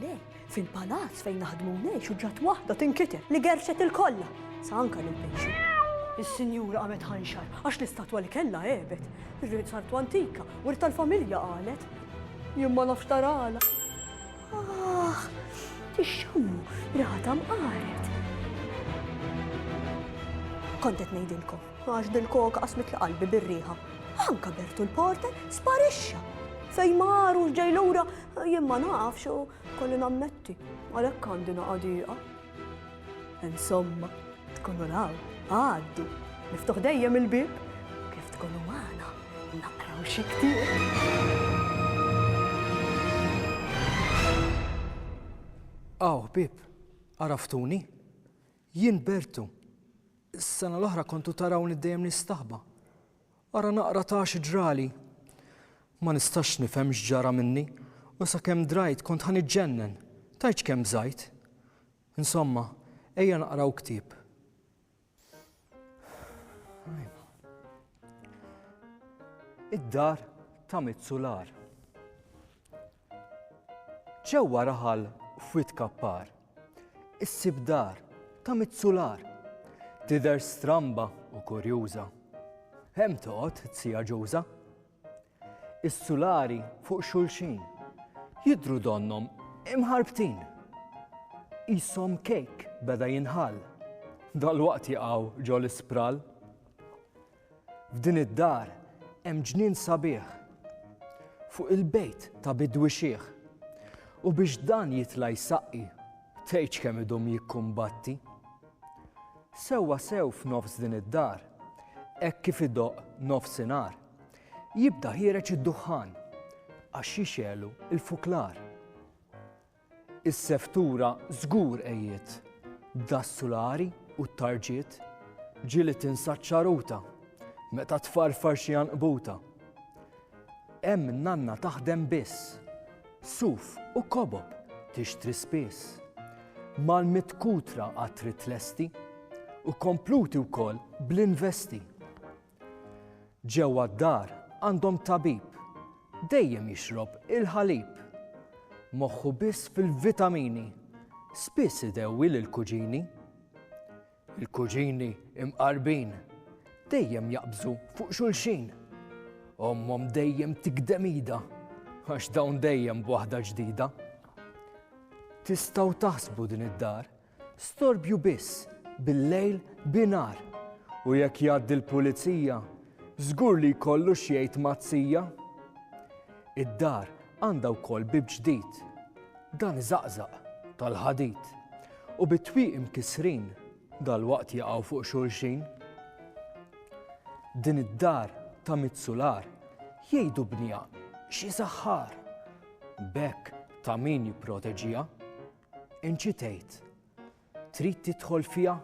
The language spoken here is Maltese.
le, fil-palazz fejn naħdmu xuġġat waħda tinkiter li gerxet il-kolla. Sa anka l-penxi. Is-sinjura qamet ħanxar għax l-istatwa li kellha ebet. Ir-rid sartu antika u rid tal-familja qalet. Jien ma nafx tarala. Tixxammu, rata mqaret. Kontet ngħidilkom, għax dil-koka qasmet li qalbi bir-riħa. Anka Bertu l-porter sparixxa. Fejn maru ġej lura jien ma nafx u kolli nammetti għalhekk għandi naqadiqa. Insomma, tkunu raw, għaddu, niftuħ dejjem il-bib kif tkunu magħna naqraw xi ktieb. Bib, għaraftuni? Jien Bertu. Is-sena l-oħra kontu tarawni dejjem nistaħba. Ara naqra ta' xi ġrali. Ma nistax nifhem x'ġara minni u sakemm drajt kont ħaniġġennen. Tajt kemm żajt. Insomma, ejja naqraw ktieb. Id-dar ta' Mitzular. Ġewwa raħal f'wit kappar. Is-sibdar ta' Mitzular. Tidher stramba u kurjuża. Hemm toqgħod tsija ġuża. Is-sulari fuq xulxin jidhru donhom imħarbtin. Qishom kejk beda jinħall. Dalwaqt jaqgħu ġol l-ispral. F'din id-dar hemm ġnien sabiħ fuq il-bejt ta' bidwi xieħ. U biex dan jitla' jsaqqi tgħidx kemm idhom jikkumbatti. Sewwa sew f'nofs din id-dar, hekk kif idoq nofsinhar, jibda ħireġ id-duħħan għax jixelu il-fuklar. Is-seftura żgur ejjiet b'das-sulari u t-tarġiet ġieli tinsaċċaruta meta tfarfar xi janqbuta. Hemm nanna taħdem biss, suf u kobob tixtri spiss. Mal-mitkutra għatri tlesti u kompluti wkoll bl-investi. Ġewwa d-dar għandhom tabib, dejjem jixrob il-ħalib. Moħħu biss fil-vitamini, spiss idewwi lill-kuġini. Il-kuġini imqarbin, dejjem jaqbżu fuq xulxin. Ommhom dejjem tikdem ida, għax dawn dejjem b'waħda ġdida. Tistgħu taħsbu din id-dar storbju biss bil-lejl binar u jekk jgħaddi l-pulizija żgur li jkollu xjejt mazzija. Id-dar għandha wkoll bib ġdid, dan iżaqżaq tal-ħadid u bit-twieq imkisrin dalwaqt jaqgħu fuq xulxin. Din id-dar ta' Mitzular jgħidu bnija xi saħħar. B'hekk ta' min jipproteġiha? Inċi tgħid, trid tidħol fiha?